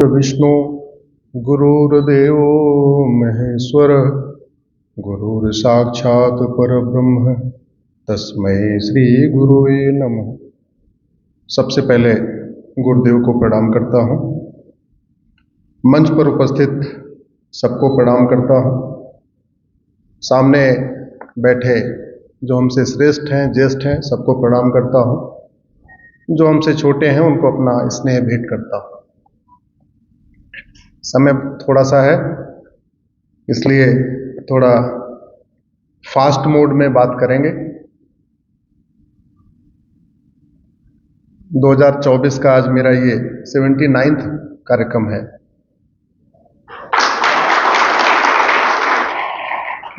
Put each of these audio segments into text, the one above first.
गुरुर्विष्णु गुरुर्देवो महेश्वर गुरुर्साक्षात् परब्रह्म तस्मै श्री गुरुवे नमः। सबसे पहले गुरुदेव को प्रणाम करता हूँ। मंच पर उपस्थित सबको प्रणाम करता हूँ। सामने बैठे जो हमसे श्रेष्ठ हैं, ज्येष्ठ हैं, सबको प्रणाम करता हूँ। जो हमसे छोटे हैं उनको अपना स्नेह भेंट करता हूँ। समय थोड़ा सा है, इसलिए थोड़ा फास्ट मोड में बात करेंगे। 2024 का आज मेरा ये 79वां कार्यक्रम है।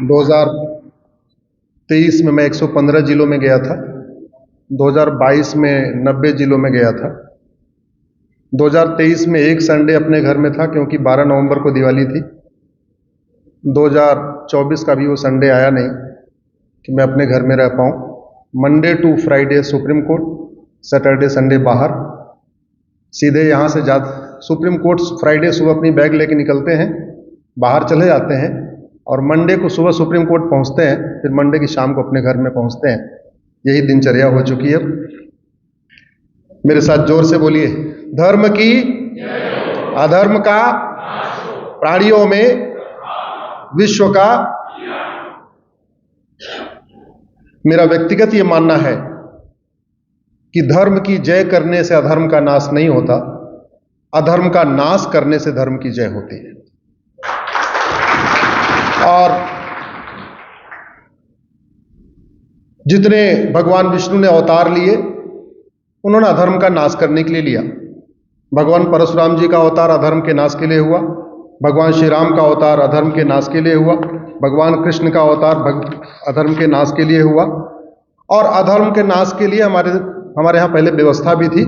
2023 में मैं 115 जिलों में गया था। 2022 में 90 जिलों में गया था। 2023 में एक संडे अपने घर में था क्योंकि 12 नवंबर को दिवाली थी। 2024 का भी वो संडे आया नहीं कि मैं अपने घर में रह पाऊँ। Monday to Friday Supreme Court, Saturday Sunday बाहर। सीधे यहाँ से सुप्रीम कोर्ट फ्राइडे सुबह अपनी बैग लेके निकलते हैं, बाहर चले जाते हैं और मंडे को सुबह सुप्रीम कोर्ट पहुँचते हैं, फिर मंडे की शाम को अपने घर में पहुँचते हैं। यही दिनचर्या हो चुकी है। मेरे साथ जोर से बोलिए, धर्म की अधर्म का प्राणियों में विश्व का। मेरा व्यक्तिगत ये मानना है कि धर्म की जय करने से अधर्म का नाश नहीं होता, अधर्म का नाश करने से धर्म की जय होती है। और जितने भगवान विष्णु ने अवतार लिए उन्होंने अधर्म का नाश करने के लिए लिया। भगवान परशुराम जी का अवतार अधर्म के नाश के लिए हुआ। भगवान श्री राम का अवतार अधर्म के नाश के लिए हुआ। भगवान कृष्ण का अवतार अधर्म के नाश के लिए हुआ। और अधर्म के नाश के लिए हमारे यहाँ पहले व्यवस्था भी थी।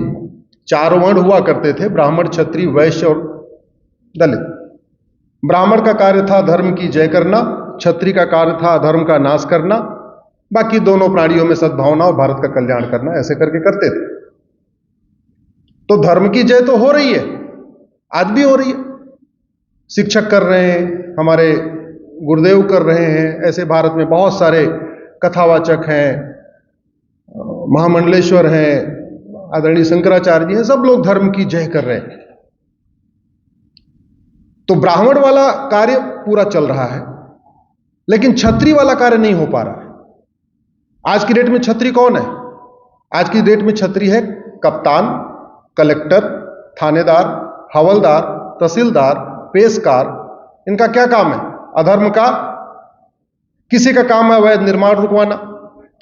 4 वर्ण हुआ करते थे, ब्राह्मण, क्षत्रिय, वैश्य और दलित। ब्राह्मण का कार्य था धर्म की जय करना, क्षत्रिय का कार्य था अधर्म का नाश करना, बाकी दोनों प्राणियों में सद्भावना और भारत का कल्याण करना, ऐसे करके करते थे। तो धर्म की जय तो हो रही है, आज भी हो रही है। शिक्षक कर रहे हैं, हमारे गुरुदेव कर रहे हैं। ऐसे भारत में बहुत सारे कथावाचक हैं, महामंडलेश्वर हैं, आदरणीय शंकराचार्य जी हैं, सब लोग धर्म की जय कर रहे हैं। तो ब्राह्मण वाला कार्य पूरा चल रहा है, लेकिन क्षत्रिय वाला कार्य नहीं हो पा रहा है। आज की डेट में क्षत्रिय कौन है? आज की डेट में क्षत्रिय है कप्तान, कलेक्टर, थानेदार, हवलदार, तहसीलदार, पेशकार। इनका क्या काम है? अधर्म का। किसी का काम है अवैध निर्माण रुकवाना,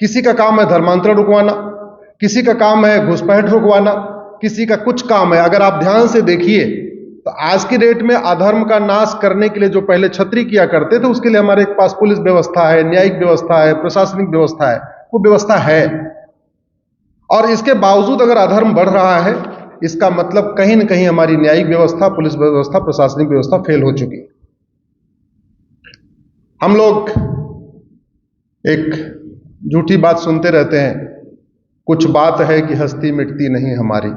किसी का काम है धर्मांतरण रुकवाना, किसी का काम है घुसपैठ रुकवाना, किसी का कुछ काम है। अगर आप ध्यान से देखिए तो आज की डेट में अधर्म का नाश करने के लिए जो पहले क्षत्रिय किया करते थे, उसके लिए हमारे पास पुलिस व्यवस्था है, न्यायिक व्यवस्था है, प्रशासनिक व्यवस्था है, वो व्यवस्था है। और इसके बावजूद अगर अधर्म बढ़ रहा है, इसका मतलब कहीं ना कहीं हमारी न्यायिक व्यवस्था, पुलिस व्यवस्था, प्रशासनिक व्यवस्था फेल हो चुकी है। हम लोग एक झूठी बात सुनते रहते हैं, कुछ बात है कि हस्ती मिटती नहीं हमारी,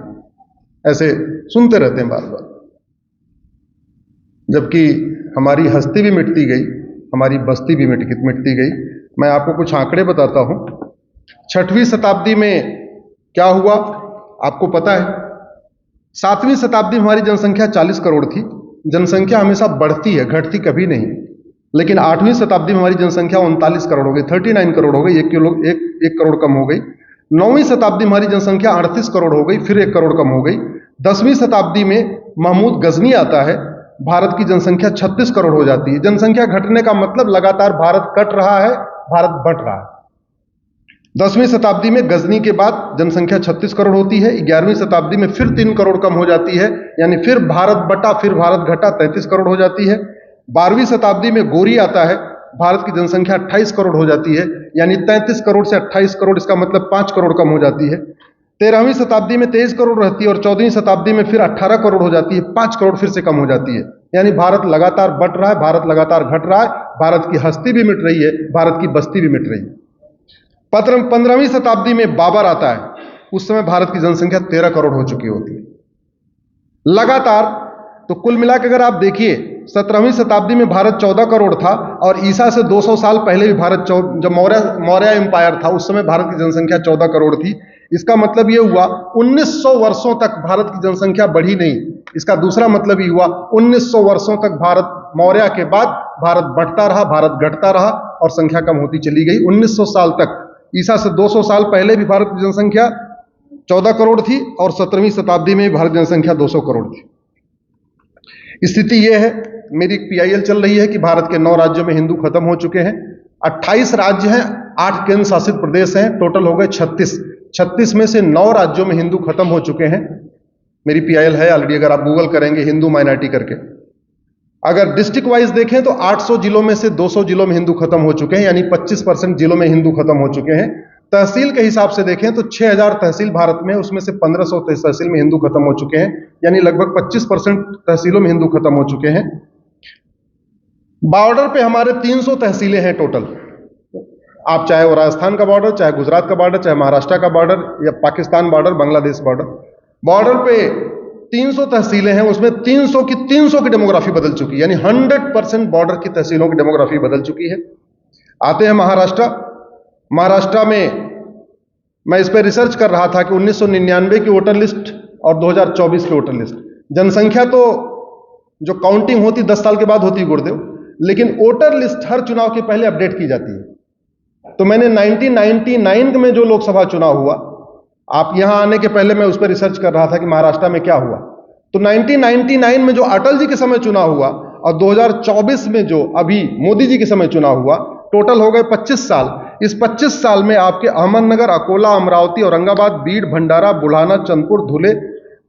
ऐसे सुनते रहते हैं बार बार। जबकि हमारी हस्ती भी मिटती गई, हमारी बस्ती भी मिटती गई। मैं आपको कुछ आंकड़े बताता हूं। 6वीं शताब्दी में क्या हुआ आपको पता है? 7वीं शताब्दी में हमारी जनसंख्या 40 करोड़ थी। जनसंख्या हमेशा बढ़ती है, घटती कभी नहीं। लेकिन 8वीं शताब्दी में हमारी जनसंख्या 39 करोड़ हो गई, 39 करोड़ हो गई, एक करोड़ कम हो गई। 9वीं शताब्दी में हमारी जनसंख्या 38 करोड़ हो गई, फिर 1 करोड़ कम हो गई। 10वीं शताब्दी में महमूद गजनी आता है, भारत की जनसंख्या 36 करोड़ हो जाती है। जनसंख्या घटने का मतलब लगातार भारत कट रहा है, भारत बढ़ रहा है। 10वीं शताब्दी में गजनी के बाद जनसंख्या 36 करोड़ होती है। 11वीं शताब्दी में फिर 3 करोड़ कम हो जाती है, यानी फिर भारत बटा, फिर भारत घटा, 33 करोड़ हो जाती है। 12वीं शताब्दी में गोरी आता है, भारत की जनसंख्या 28 करोड़ हो जाती है, यानी 33 करोड़ से 28 करोड़, इसका मतलब 5 करोड़ कम हो जाती है। 13वीं शताब्दी में 23 करोड़ रहती है और 14वीं शताब्दी में फिर 18 करोड़ हो जाती है, 5 करोड़ फिर से कम हो जाती है। यानी भारत लगातार बढ़ रहा है, भारत लगातार घट रहा है, भारत की हस्ती भी मिट रही है, भारत की बस्ती भी मिट रही है। 15वीं शताब्दी में बाबर आता है, उस समय भारत की जनसंख्या 13 करोड़ हो चुकी होती है लगातार। तो कुल मिलाकर अगर आप देखिए 17वीं शताब्दी में भारत 14 करोड़ था और ईसा से 200 साल पहले भी भारत जब मौर्य एम्पायर था उस समय भारत की जनसंख्या 14 करोड़ थी। इसका मतलब ये हुआ 1900 वर्षों तक भारत की जनसंख्या बढ़ी नहीं। इसका दूसरा मतलब ये हुआ 1900 वर्षों तक भारत मौर्य के बाद भारत बढ़ता रहा, भारत घटता रहा और संख्या कम होती चली गई। 1900 साल तक, ईसा से 200 साल पहले भी भारत की जनसंख्या 14 करोड़ थी और 17वीं शताब्दी में भारत जनसंख्या 200 करोड़ थी। स्थिति यह है, मेरी पीआईएल चल रही है कि भारत के 9 राज्यों में हिंदू खत्म हो चुके हैं। 28 राज्य हैं, 8 केंद्र शासित प्रदेश हैं, टोटल हो गए 36। 36 में से 9 राज्यों में हिंदू खत्म हो चुके हैं। मेरी पीआईएल है ऑलरेडी, अगर आप गूगल करेंगे हिंदू माइनॉरिटी करके। अगर डिस्ट्रिक्ट वाइज देखें तो 800 जिलों में से 200 जिलों में हिंदू खत्म हो चुके हैं, यानी 25% जिलों में हिंदू खत्म हो चुके हैं। तहसील के हिसाब से देखें तो 6000 तहसील भारत में, उसमें से 1500 तहसील में हिंदू खत्म हो चुके हैं, यानी लगभग 25% तहसीलों में हिंदू खत्म हो चुके हैं। बॉर्डर पे हमारे 300 तहसीलें हैं टोटल। आप चाहे वो राजस्थान का बॉर्डर, चाहे गुजरात का बॉर्डर, चाहे महाराष्ट्र का बॉर्डर या पाकिस्तान बॉर्डर, बांग्लादेश बॉर्डर पे 300 तहसीलें हैं। उसमें 300 की डेमोग्राफी बदल चुकी है, यानी 100% बॉर्डर की तहसीलों की डेमोग्राफी बदल चुकी है। आते हैं महाराष्ट्र में मैं इस पर रिसर्च कर रहा था कि 1999 की वोटर लिस्ट और 2024 की वोटर लिस्ट, जनसंख्या तो जो काउंटिंग होती 10 साल के बाद होती गुरुदेव, लेकिन वोटर लिस्ट हर चुनाव के पहले अपडेट की जाती है। तो मैंने 1999 में जो लोकसभा चुनाव हुआ, आप यहां आने के पहले मैं उस पर रिसर्च कर रहा था कि महाराष्ट्र में क्या हुआ। तो 1999 में जो अटल जी के समय चुनाव हुआ और 2024 में जो अभी मोदी जी के समय चुनाव हुआ, टोटल हो गए 25 साल। इस 25 साल में आपके अहमदनगर, अकोला, अमरावती, औरंगाबाद, बीड, भंडारा, बुल्हाना, चंदपुर, धुले,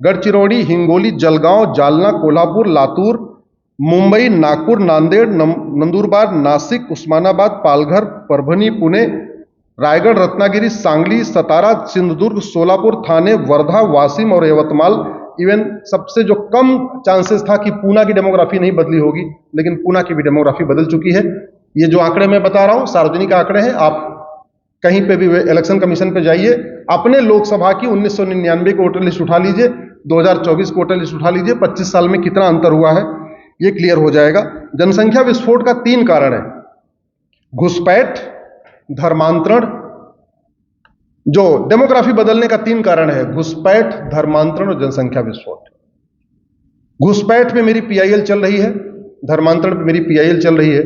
गढ़चिरौड़ी, हिंगोली, जलगांव, जालना, कोल्हापुर, लातूर, मुंबई, नागपुर, नांदेड़, नंदुरबार, नासिक, उस्मानाबाद, पालघर, परभणी, पुणे, रायगढ़, रत्नागिरी, सांगली, सतारा, सिंधुदुर्ग, सोलापुर, थाने, वर्धा, वाशिम और यवतमाल। इवन सबसे जो कम चांसेस था कि पूना की डेमोग्राफी नहीं बदली होगी, लेकिन पूना की भी डेमोग्राफी बदल चुकी है। ये जो आंकड़े मैं बता रहा हूं सार्वजनिक आंकड़े हैं, आप कहीं पे भी इलेक्शन कमीशन पे जाइए, अपने लोकसभा की 1999 की वोटर लिस्ट उठा लीजिए, 2024 की वोटर लिस्ट उठा लीजिए, 25 साल में कितना अंतर हुआ है ये क्लियर हो जाएगा। जनसंख्या विस्फोट का 3 कारण है, घुसपैठ, धर्मांतरण। जो डेमोग्राफी बदलने का 3 कारण है, घुसपैठ, धर्मांतरण और जनसंख्या विस्फोट। घुसपैठ में मेरी पीआईएल चल रही है, धर्मांतरण पे मेरी पीआईएल चल रही है,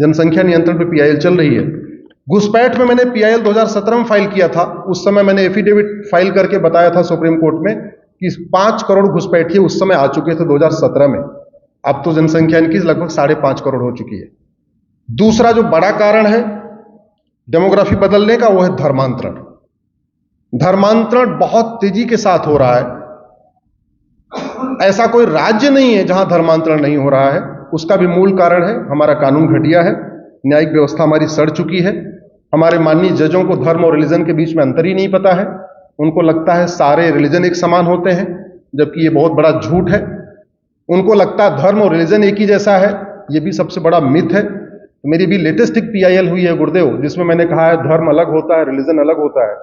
जनसंख्या नियंत्रण पे पीआईएल चल रही है। घुसपैठ में मैंने पीआईएल 2017 में फाइल किया था। उस समय मैंने एफिडेविट फाइल करके बताया था सुप्रीम कोर्ट में कि 5 करोड़ घुसपैठिए उस समय आ चुके थे 2017 में। अब तो जनसंख्या इनकी लगभग 5.5 करोड़ हो चुकी है। दूसरा जो बड़ा कारण है डेमोग्राफी बदलने का, वो है धर्मांतरण। धर्मांतरण बहुत तेजी के साथ हो रहा है। ऐसा कोई राज्य नहीं है जहां धर्मांतरण नहीं हो रहा है। उसका भी मूल कारण है हमारा कानून घटिया है, न्यायिक व्यवस्था हमारी सड़ चुकी है। हमारे माननीय जजों को धर्म और रिलीजन के बीच में अंतर ही नहीं पता है। उनको लगता है सारे रिलीजन एक समान होते हैं, जबकि ये बहुत बड़ा झूठ है। उनको लगता है धर्म और रिलीजन एक ही जैसा है, ये भी सबसे बड़ा मिथ है। मेरी भी लेटेस्ट एक पीआईएल हुई है गुरुदेव, जिसमें मैंने कहा है धर्म अलग होता है, रिलीजन अलग होता है,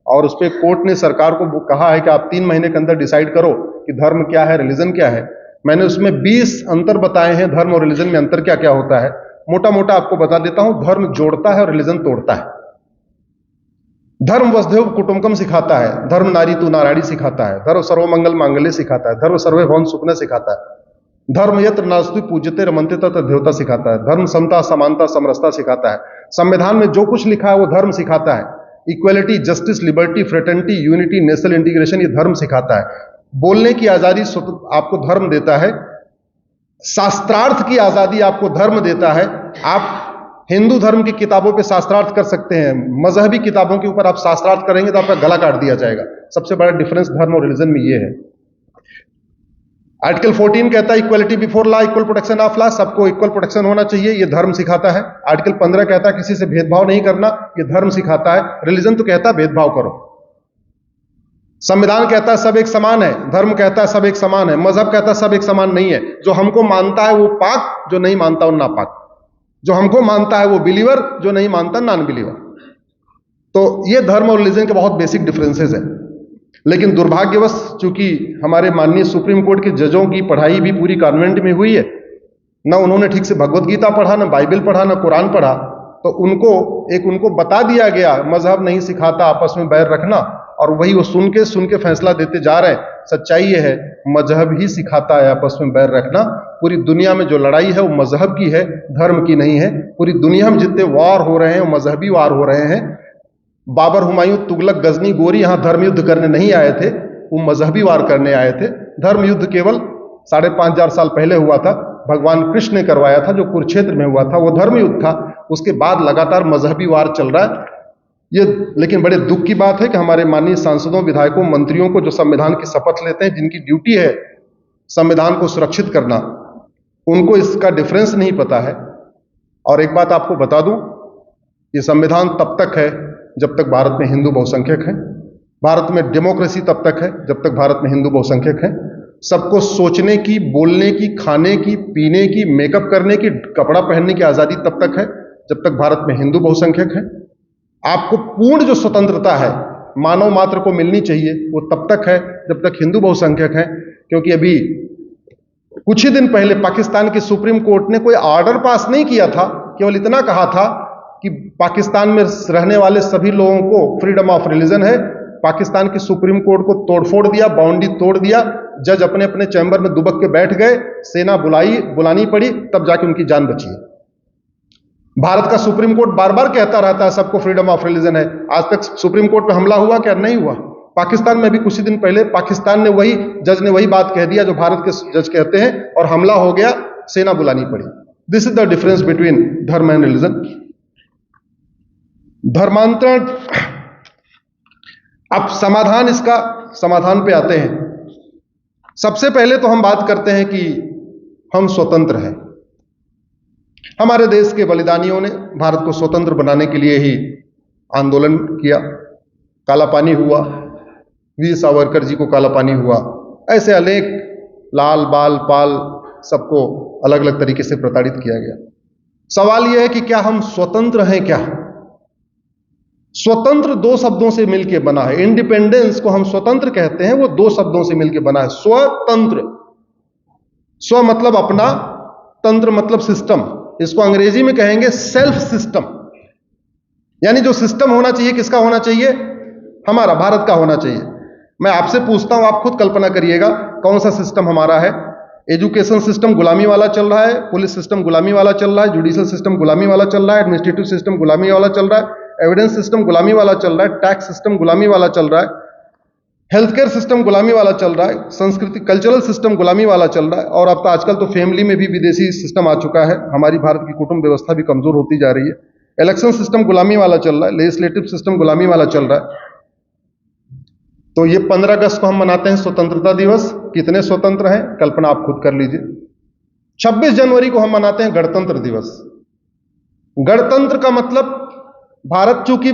और उस पर कोर्ट ने सरकार को कहा है कि आप 3 महीने के अंदर डिसाइड करो कि धर्म क्या है, रिलीजन क्या है। मैंने उसमें 20 अंतर बताए हैं, धर्म और रिलीजन में अंतर क्या क्या होता है। मोटा मोटा आपको बता देता हूं, धर्म जोड़ता है और रिलीजन तोड़ता है। धर्म वसुधैव कुटुंबकम सिखाता है, धर्म नारी तू नारायणी सिखाता है, धर्म सर्वमंगल मांगल्य सिखाता है, धर्म सर्वे भवन सुखने सिखाता है, धर्म यत्र नास्ति पूज्यते रमन्ते तत्र देवता सिखाता है, धर्म समता समानता समरसता सिखाता है। संविधान में जो कुछ लिखा है वो धर्म सिखाता है। Equality, justice, liberty, fraternity, unity, national integration, ये धर्म सिखाता है। बोलने की आजादी आपको धर्म देता है, शास्त्रार्थ की आजादी आपको धर्म देता है। आप हिंदू धर्म की किताबों पे शास्त्रार्थ कर सकते हैं, मजहबी किताबों के ऊपर आप शास्त्रार्थ करेंगे तो आपका गला काट दिया जाएगा। सबसे बड़ा डिफरेंस धर्म और रिलीजन में ये है। आर्टिकल 14 कहता है equality before law, equal protection of law, सबको इक्वल प्रोटेक्शन होना चाहिए, ये धर्म सिखाता है। आर्टिकल 15 कहता है किसी से भेदभाव नहीं करना, ये धर्म सिखाता है। रिलीजन तो कहता है भेदभाव करो। संविधान कहता है सब एक समान है, धर्म कहता है सब एक समान है, मजहब कहता है सब एक समान नहीं है। जो हमको मानता है वो पाक, जो नहीं मानता वो नापाक। जो हमको मानता है वो बिलीवर, जो नहीं मानता नॉन बिलीवर। तो ये धर्म और रिलीजन के बहुत बेसिक डिफरेंसेस हैं। लेकिन दुर्भाग्यवश चूंकि हमारे माननीय सुप्रीम कोर्ट के जजों की पढ़ाई भी पूरी कॉन्वेंट में हुई है, ना उन्होंने ठीक से भगवत गीता पढ़ा, ना बाइबल पढ़ा, ना कुरान पढ़ा, तो उनको बता दिया गया मजहब नहीं सिखाता आपस में बैर रखना, और वही वो सुन के फैसला देते जा रहे हैं। सच्चाई ये है, मजहब ही सिखाता है आपस में बैर रखना। पूरी दुनिया में जो लड़ाई है वो मजहब की है, धर्म की नहीं है। पूरी दुनिया में जितने वार हो रहे हैं वो मजहबी वार हो रहे हैं। बाबर, हुमायूं, तुगलक, गजनी, गोरी यहां धर्म युद्ध करने नहीं आए थे, वो मजहबी वार करने आए थे। धर्म युद्ध केवल 5,500 साल पहले हुआ था, भगवान कृष्ण ने करवाया था, जो कुरुक्षेत्र में हुआ था वो धर्म युद्ध था। उसके बाद लगातार मजहबी वार चल रहा है ये। लेकिन बड़े दुख की बात है कि हमारे माननीय सांसदों, विधायकों, मंत्रियों को जो संविधान की शपथ लेते हैं, जिनकी ड्यूटी है संविधान को सुरक्षित करना, उनको इसका डिफरेंस नहीं पता है। और एक बात आपको बता दूं, ये संविधान तब तक है जब तक भारत में हिंदू बहुसंख्यक हैं। भारत में डेमोक्रेसी तब तक है जब तक भारत में हिंदू बहुसंख्यक हैं। सबको सोचने की, बोलने की, खाने की, पीने की, मेकअप करने की, कपड़ा पहनने की आजादी तब तक है जब तक भारत में हिंदू बहुसंख्यक है। आपको पूर्ण जो स्वतंत्रता है मानव मात्र को मिलनी चाहिए, वो तब तक है जब तक हिंदू बहुसंख्यक है। क्योंकि अभी कुछ ही दिन पहले पाकिस्तान की सुप्रीम कोर्ट ने कोई ऑर्डर पास नहीं किया था, केवल इतना कहा था कि पाकिस्तान में रहने वाले सभी लोगों को फ्रीडम ऑफ रिलीजन है। पाकिस्तान की सुप्रीम कोर्ट को तोड़फोड़ दिया, बाउंड्री तोड़ दिया। जज अपने अपने चैम्बर में दुबक के बैठ गए, सेना बुलानी पड़ी, तब जाके उनकी जान बची है। भारत का सुप्रीम कोर्ट बार बार कहता रहता है सबको फ्रीडम ऑफ रिलीजन है। आज तक सुप्रीम कोर्ट पे हमला हुआ क्या? नहीं हुआ। पाकिस्तान में भी कुछ ही दिन पहले पाकिस्तान ने जज ने वही बात कह दिया जो भारत के जज कहते हैं, और हमला हो गया, सेना बुलानी पड़ी। This is the difference between धर्म एंड रिलीजन। धर्मांतरण, अब समाधान पे आते हैं। सबसे पहले तो हम बात करते हैं कि हम स्वतंत्र हैं। हमारे देश के बलिदानियों ने भारत को स्वतंत्र बनाने के लिए ही आंदोलन किया। काला पानी हुआ, वीर सावरकर जी को काला पानी हुआ, ऐसे अनेक लाल, बाल, पाल सबको अलग अलग तरीके से प्रताड़ित किया गया। सवाल यह है कि क्या हम स्वतंत्र हैं? क्या स्वतंत्र दो शब्दों से मिलकर बना है। इंडिपेंडेंस को हम स्वतंत्र कहते हैं, वो दो शब्दों से मिलकर बना है। स्वतंत्र, स्व मतलब अपना, तंत्र मतलब सिस्टम। इसको अंग्रेजी में कहेंगे सेल्फ सिस्टम। यानी जो सिस्टम होना चाहिए किसका होना चाहिए? हमारा, भारत का होना चाहिए। मैं आपसे पूछता हूं, आप खुद कल्पना करिएगा कौन सा सिस्टम हमारा है। एजुकेशन सिस्टम गुलामी वाला चल रहा है, पुलिस सिस्टम गुलामी वाला चल रहा है, जुडिशियल सिस्टम गुलामी वाला चल रहा है, एडमिनिस्ट्रेटिव सिस्टम गुलामी वाला चल रहा है, एविडेंस सिस्टम गुलामी वाला चल रहा है, टैक्स सिस्टम गुलामी वाला चल रहा है, हेल्थ केयर सिस्टम गुलामी वाला चल रहा है, संस्कृति कल्चरल सिस्टम गुलामी वाला चल रहा है, और अब तो आजकल तो फैमिली में भी विदेशी सिस्टम आ चुका है। हमारी भारत की कुटुंब व्यवस्था भी कमजोर होती जा रही है। इलेक्शन सिस्टम गुलामी वाला चल रहा है, लेजिस्लेटिव सिस्टम गुलामी वाला चल रहा है। तो ये 15 अगस्त को हम मनाते हैं स्वतंत्रता दिवस। कितने स्वतंत्र हैं कल्पना आप खुद कर लीजिए। 26 जनवरी को हम मनाते हैं गणतंत्र दिवस। गणतंत्र का मतलब, भारत चूंकि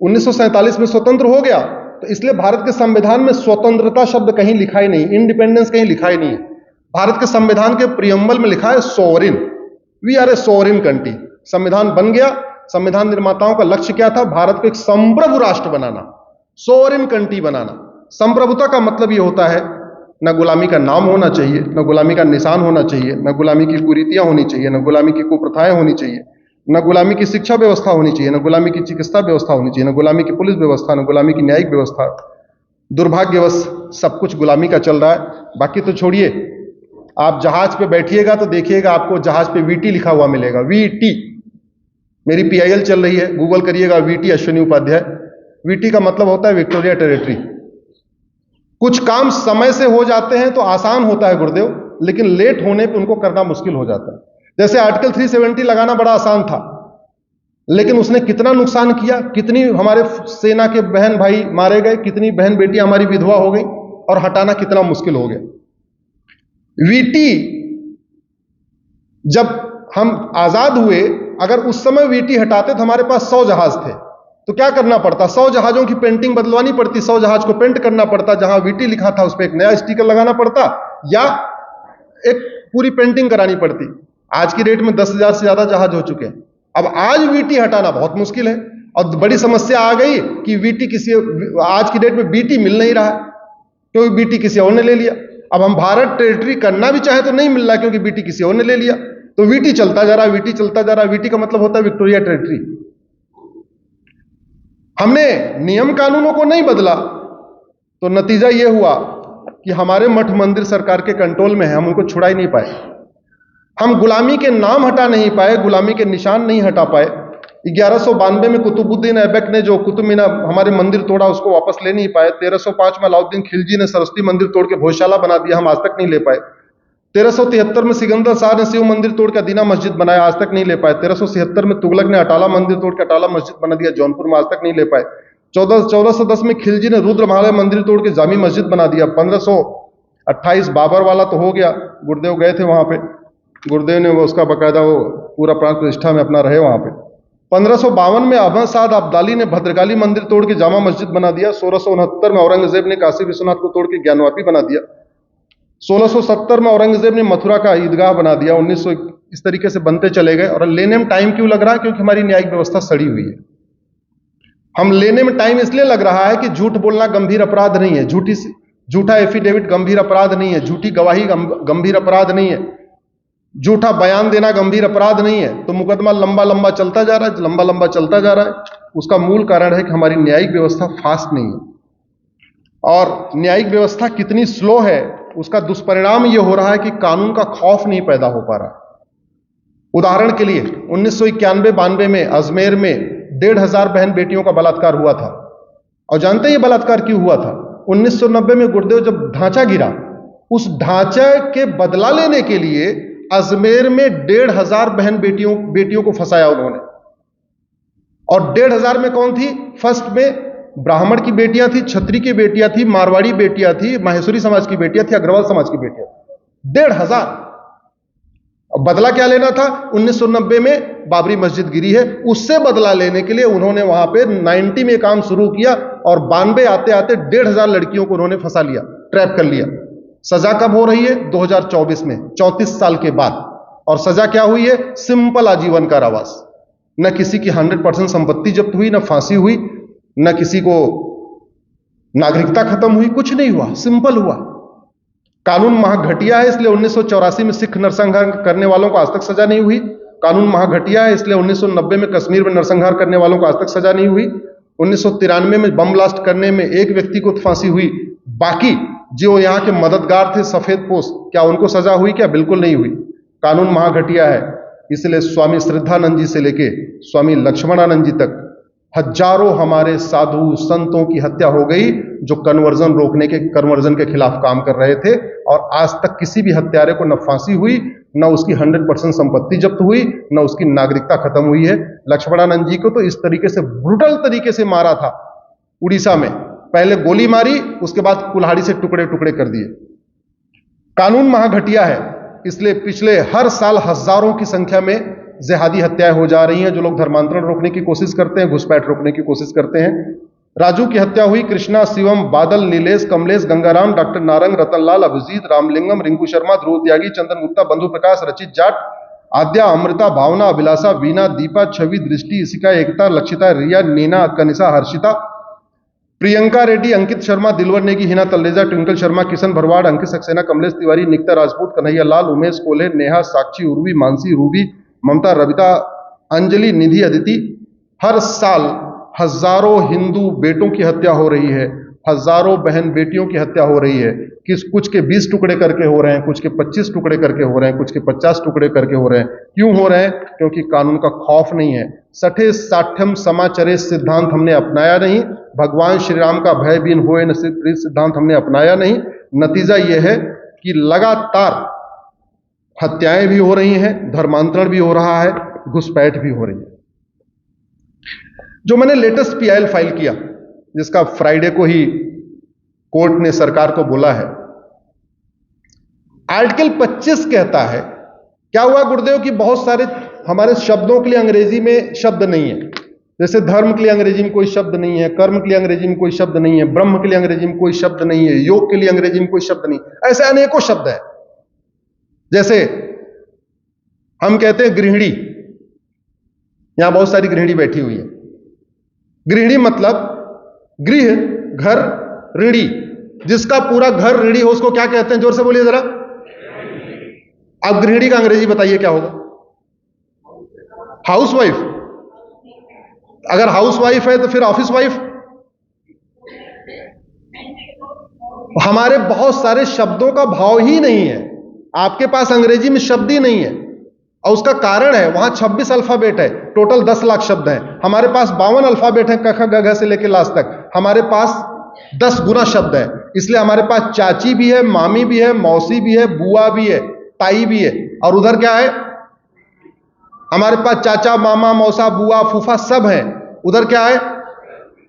1947 में स्वतंत्र हो गया, तो इसलिए भारत के संविधान में स्वतंत्रता शब्द कहीं लिखा ही नहीं, इंडिपेंडेंस कहीं लिखा ही नहीं है। भारत के संविधान के प्रियम्बल में लिखा है sovereign, we are a sovereign country. संविधान बन गया, संविधान निर्माताओं का लक्ष्य क्या था? भारत को एक संप्रभु राष्ट्र बनाना, सोवरिन कंट्री बनाना। संप्रभुता का मतलब यह होता है, न गुलामी का नाम होना चाहिए, न गुलामी का निशान होना चाहिए, न गुलामी की कुरीतियां होनी चाहिए, न गुलामी की कुप्रथाएं होनी चाहिए, न गुलामी की शिक्षा व्यवस्था होनी चाहिए, न गुलामी की चिकित्सा व्यवस्था होनी चाहिए, न गुलामी की पुलिस व्यवस्था, न गुलामी की न्यायिक व्यवस्था। दुर्भाग्यवश सब कुछ गुलामी का चल रहा है। बाकी तो छोड़िए, आप जहाज पे बैठिएगा तो देखिएगा आपको जहाज पे वीटी लिखा हुआ मिलेगा, वीटी। मेरी पीआईएल चल रही है, गूगल करिएगा वीटी अश्विनी उपाध्याय। वीटी का मतलब होता है विक्टोरिया टेरिटरी। कुछ काम समय से हो जाते हैं तो आसान होता है गुरुदेव, लेकिन लेट होने पे उनको करना मुश्किल हो जाता है। जैसे आर्टिकल 370 लगाना बड़ा आसान था, लेकिन उसने कितना नुकसान किया, कितनी हमारे सेना के बहन भाई मारे गए, कितनी बहन बेटियां हमारी विधवा हो गई, और हटाना कितना मुश्किल हो गया। वीटी, जब हम आजाद हुए, अगर उस समय वीटी हटाते तो हमारे पास 100 जहाज थे, तो क्या करना पड़ता? 100 जहाजों की पेंटिंग बदलवानी पड़ती, 100 जहाज को पेंट करना पड़ता, जहां वीटी लिखा था उस पर एक नया स्टिकर लगाना पड़ता, या एक पूरी पेंटिंग करानी पड़ती। आज की डेट में 10,000 से ज्यादा जहाज हो चुके हैं। अब आज वीटी हटाना बहुत मुश्किल है, और बड़ी समस्या आ गई कि बीटी किसी, आज की डेट में बीटी मिल नहीं रहा है क्योंकि बीटी किसी और ने ले लिया। अब हम भारत टेरिटरी करना भी चाहे तो नहीं मिल रहा क्योंकि बीटी किसी और ने ले लिया। तो वीटी चलता जा रहा है, वीटी चलता जा रहा है। वीटी का मतलब होता है विक्टोरिया टेरिटरी। हमने नियम कानूनों को नहीं बदला तो नतीजा यह हुआ कि हमारे मठ मंदिर सरकार के कंट्रोल में है, हम उनको छुड़ा ही नहीं पाए। हम गुलामी के नाम हटा नहीं पाए, गुलामी के निशान नहीं हटा पाए। 1192 में कुतुबुद्दीन ऐबक ने जो कुतुब मीनार हमारे मंदिर तोड़ा उसको वापस ले नहीं पाए। 1305 में अलाउद्दीन खिलजी ने सरस्वती मंदिर तोड़ के भोजशाला बना दिया, हम आज तक नहीं ले पाए। 1373 में सिकंदर शाह ने शिव मंदिर तोड़ के अदीना मस्जिद बनाया, आज तक नहीं ले पाए। 1376 में तुगलक ने अटाला मंदिर तोड़ के अटाला मस्जिद बना दिया जौनपुर में, आज तक नहीं ले पाए। 1410 में खिलजी ने रुद्रमालय मंदिर तोड़ के जामी मस्जिद बना दिया। 1528 बाबर वाला तो हो गया, गुरुदेव गए थे वहां पे, गुरुदेव ने वो उसका बकायदा वो पूरा प्राण प्रतिष्ठा में अपना रहे वहां पे। 1552 में अहमद साद अब्दाली ने भद्रकाली मंदिर तोड़ के जामा मस्जिद बना दिया। 1669 में औरंगजेब ने काशी विश्वनाथ को तोड़ के ज्ञानवापी बना दिया। 1670 में औरंगजेब ने मथुरा का ईदगाह बना दिया। 1900 इस तरीके से बनते चले गए। और लेने में टाइम क्यों लग रहा है? क्योंकि हमारी न्यायिक व्यवस्था सड़ी हुई है। हम लेने में टाइम इसलिए लग रहा है कि झूठ बोलना गंभीर अपराध नहीं है, झूठा एफिडेविट गंभीर अपराध नहीं है, झूठी गवाही गंभीर अपराध नहीं है, झूठा बयान देना गंभीर अपराध नहीं है। तो मुकदमा लंबा लंबा चलता जा रहा है, लंबा लंबा चलता जा रहा है। उसका मूल कारण है कि हमारी न्यायिक व्यवस्था फास्ट नहीं है। और न्यायिक व्यवस्था कितनी स्लो है उसका दुष्परिणाम यह हो रहा है कि कानून का खौफ नहीं पैदा हो पा रहा। उदाहरण के लिए 1991-92 में अजमेर में 1500 बहन बेटियों का बलात्कार हुआ था। और जानते हैं ये बलात्कार क्यों हुआ था? 1990 में गुरुदेव जब ढांचा गिरा, उस ढांचे के बदला लेने के लिए अजमेर में 1500 बहन बेटियों को फंसाया उन्होंने। और 1500 में कौन थी? फर्स्ट में ब्राह्मण की बेटियां थी, क्षत्रिय की बेटियां थी, मारवाड़ी बेटियां थी, माहेश्वरी समाज की बेटियां थी, अग्रवाल समाज की बेटियां। 1500। बदला क्या लेना था? 1990 में बाबरी मस्जिद गिरी है, उससे बदला लेने के लिए उन्होंने वहां पे 90 में काम शुरू किया और 92 आते आते 1500 लड़कियों को उन्होंने फंसा लिया, ट्रैप कर लिया। सजा कब हो रही है? 2024 में, 34 साल के बाद। और सजा क्या हुई है? सिंपल आजीवन कारावास। न किसी की 100% संपत्ति जब्त हुई, न फांसी हुई, न किसी को नागरिकता खत्म हुई, कुछ नहीं हुआ, सिंपल हुआ। कानून महाघटिया है, इसलिए 1984 में सिख नरसंहार करने वालों को आज तक सजा नहीं हुई। कानून महाघटिया है, इसलिए 1990 में कश्मीर में नरसंहार करने वालों को आज तक सजा नहीं हुई। 1993 में बम ब्लास्ट करने में एक व्यक्ति को फांसी हुई, बाकी जो यहां के मददगार थे सफेद पोस्ट, क्या उनको सजा हुई? क्या बिल्कुल नहीं हुई। कानून महाघटिया है, इसलिए स्वामी श्रद्धानंद जी से लेके स्वामी लक्ष्मणानंद जी तक हजारों हमारे साधु संतों की हत्या हो गई जो कन्वर्जन के खिलाफ काम कर रहे थे। और आज तक किसी भी हत्यारे को न फांसी हुई, न उसकी 100% संपत्ति जब्त हुई, न उसकी नागरिकता खत्म हुई है। लक्ष्मणानंद जी को तो इस तरीके से ब्रूटल तरीके से मारा था उड़ीसा में, पहले गोली मारी, उसके बाद कुल्हाड़ी से टुकड़े टुकड़े कर दिए। कानून महाघटिया है, इसलिए पिछले हर साल हजारों की संख्या में जिहादी हत्याएं हो जा रही हैं। जो लोग धर्मांतरण रोकने की कोशिश करते हैं, घुसपैठ रोकने की कोशिश करते हैं। राजू की हत्या हुई, कृष्णा, शिवम, बादल, नीलेश, कमलेश, गंगाराम, डॉक्टर नारंग, रतनलाल, अभिजीत, रामलिंगम, रिंकू शर्मा, ध्रुव त्यागी, चंदन गुप्ता, बंधु प्रकाश, रचित जाट, आद्या, अमृता, भावना, अभिलाषा, वीना, दीपा, छवि, दृष्टि, इशिका, एकता, लक्षिता, रिया, नीना, कनिषा, हर्षिता, प्रियंका रेड्डी, अंकित शर्मा, दिलवर नेगी, हिना तलरेजा, ट्विंकल शर्मा, किशन भरवाड़, अंकित सक्सेना, कमलेश तिवारी, निकिता राजपूत, कन्हैया लाल, उमेश कोले, नेहा, साक्षी, उर्वी, मानसी, रूबी, ममता, रविता, अंजलि, निधि, अदिति। हर साल हजारों हिंदू बेटों की हत्या हो रही है, हजारों बहन बेटियों की हत्या हो रही है। कुछ के 20 टुकड़े करके हो रहे हैं, कुछ के 25 टुकड़े करके हो रहे हैं, कुछ के 50 टुकड़े करके हो रहे हैं। क्यों हो रहे हैं? क्योंकि कानून का खौफ नहीं है। सठे साठ्यम समाचरे सिद्धांत हमने अपनाया नहीं। भगवान श्री राम का भय बीन होए न सिद्धांत हमने अपनाया नहीं। नतीजा यह है कि लगातार हत्याएं भी हो रही हैं, धर्मांतरण भी हो रहा है, घुसपैठ भी हो रही है। जो मैंने लेटेस्ट पीआईएल फाइल किया, जिसका फ्राइडे को ही कोर्ट ने सरकार को बोला है, आर्टिकल 25 कहता है, क्या हुआ गुरुदेव कि बहुत सारे हमारे शब्दों के लिए अंग्रेजी में शब्द नहीं है। जैसे धर्म के लिए अंग्रेजी में कोई शब्द नहीं है, कर्म के लिए अंग्रेजी में कोई शब्द नहीं है, ब्रह्म के लिए अंग्रेजी में कोई शब्द नहीं है, योग के लिए अंग्रेजी में कोई शब्द नहीं, ऐसे अनेकों शब्द है। जैसे हम कहते हैं गृहिणी, यहां बहुत सारी गृहिणी बैठी हुई है, गृहिणी मतलब गृह, घर, ऋणी, जिसका पूरा घर ऋणी हो उसको क्या कहते हैं? जोर से बोलिए जरा। अब गृहिणी का अंग्रेजी बताइए क्या होगा? हाउसवाइफ। अगर हाउसवाइफ है तो फिर ऑफिस वाइफ। हमारे बहुत सारे शब्दों का भाव ही नहीं है, आपके पास अंग्रेजी में शब्द ही नहीं है, और उसका कारण है वहां 26 अल्फाबेट है, टोटल 10 लाख शब्द हैं। हमारे पास 52 अल्फाबेट है, क ख ग घ से लेकर लास्ट तक। हमारे पास 10 गुना शब्द है, इसलिए हमारे पास चाची भी है, मामी भी है, मौसी भी है, बुआ भी है, ताई भी है। और उधर क्या है? हमारे पास चाचा, मामा, मौसा, बुआ, फूफा सब है। उधर क्या है?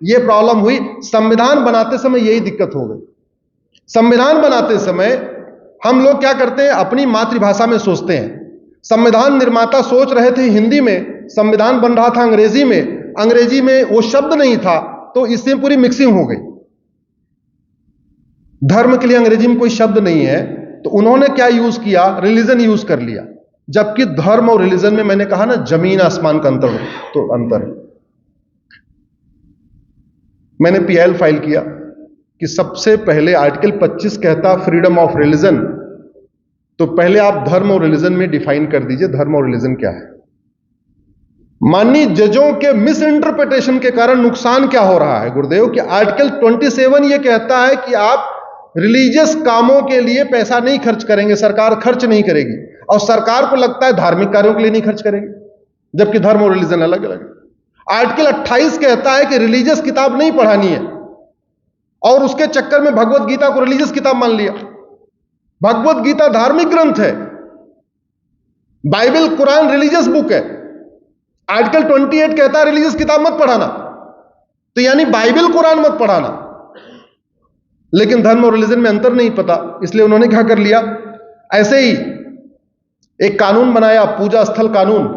ये प्रॉब्लम हुई। संविधान बनाते समय यही दिक्कत हो गई। संविधान बनाते समय हम लोग क्या करते हैं? अपनी मातृभाषा में सोचते हैं। संविधान निर्माता सोच रहे थे हिंदी में, संविधान बन रहा था अंग्रेजी में, अंग्रेजी में वो शब्द नहीं था, तो इससे पूरी मिक्सिंग हो गई। धर्म के लिए अंग्रेजी में कोई शब्द नहीं है, तो उन्होंने क्या यूज किया? रिलीजन यूज कर लिया। जबकि धर्म और रिलीजन में मैंने कहा ना, जमीन आसमान का अंतर, तो अंतर है। मैंने पीआईएल फाइल किया कि सबसे पहले आर्टिकल 25 कहता फ्रीडम ऑफ रिलीजन, तो पहले आप धर्म और रिलीजन में डिफाइन कर दीजिए धर्म और रिलीजन क्या है। माननीय जजों के मिस इंटरप्रिटेशन के कारण नुकसान क्या हो रहा है गुरुदेव, कि आर्टिकल 27 यह कहता है कि आप रिलीजियस कामों के लिए पैसा नहीं खर्च करेंगे, सरकार खर्च नहीं करेगी, और सरकार को लगता है धार्मिक कार्यों के लिए नहीं खर्च करेगी, जबकि धर्म और रिलीजन अलग अलग है। आर्टिकल 28 कहता है कि रिलीजियस किताब नहीं पढ़ानी है, और उसके चक्कर में भगवत गीता को रिलीजियस किताब मान लिया। भगवत गीता धार्मिक ग्रंथ है, बाइबल कुरान रिलीजियस बुक है। आर्टिकल 28 कहता है रिलीजियस किताब मत पढ़ाना, तो यानी बाइबल कुरान मत पढ़ाना। लेकिन धर्म और रिलीजन में अंतर नहीं पता, इसलिए उन्होंने क्या कर लिया? ऐसे ही एक कानून बनाया, पूजा स्थल कानून।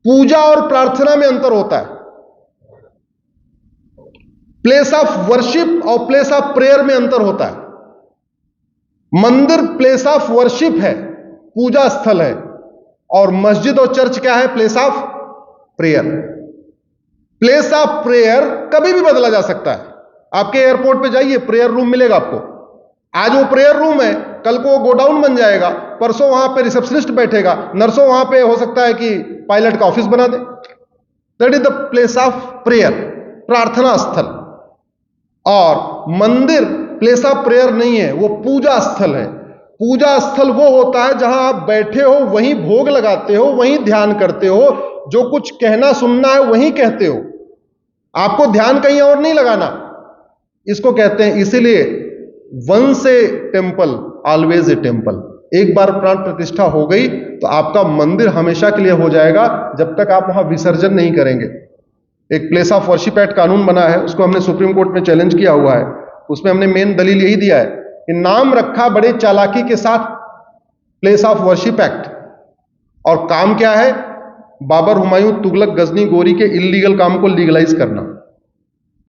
पूजा और प्रार्थना में अंतर होता है। प्लेस ऑफ वर्शिप और प्लेस ऑफ प्रेयर में अंतर होता है। मंदिर प्लेस ऑफ वर्शिप है, पूजा स्थल है, और मस्जिद और चर्च क्या है? Place of prayer. Place of prayer कभी भी बदला जा सकता है। आपके एयरपोर्ट पे जाइए, प्रेयर रूम मिलेगा आपको। आज वो प्रेयर रूम है, कल को वो गोडाउन बन जाएगा, परसों वहां पे रिसेप्शनिस्ट बैठेगा, नर्सों वहां पे हो सकता है कि पायलट का ऑफिस बना दे। That is the place of prayer, प्रार्थना स्थल। और मंदिर प्लेस ऑफ प्रेयर नहीं है, वो पूजा स्थल है। पूजा स्थल वो होता है जहां आप बैठे हो, वहीं भोग लगाते हो, वहीं ध्यान करते हो, जो कुछ कहना सुनना है वहीं कहते हो, आपको ध्यान कहीं और नहीं लगाना। इसको कहते हैं, इसीलिए once a temple always a temple. एक बार प्राण प्रतिष्ठा हो गई तो आपका मंदिर हमेशा के लिए हो जाएगा, जब तक आप वहां विसर्जन नहीं करेंगे। एक प्लेस ऑफ वर्शिप एक्ट कानून बना है, उसको हमने सुप्रीम कोर्ट में चैलेंज किया हुआ है। उसमें हमने मेन दलील यही दिया है कि नाम रखा बड़े चालाकी के साथ प्लेस ऑफ वर्शिप एक्ट, और काम क्या है? बाबर, हुमायूं, तुगलक, गजनी, गोरी के इल्लीगल काम को लीगलाइज करना।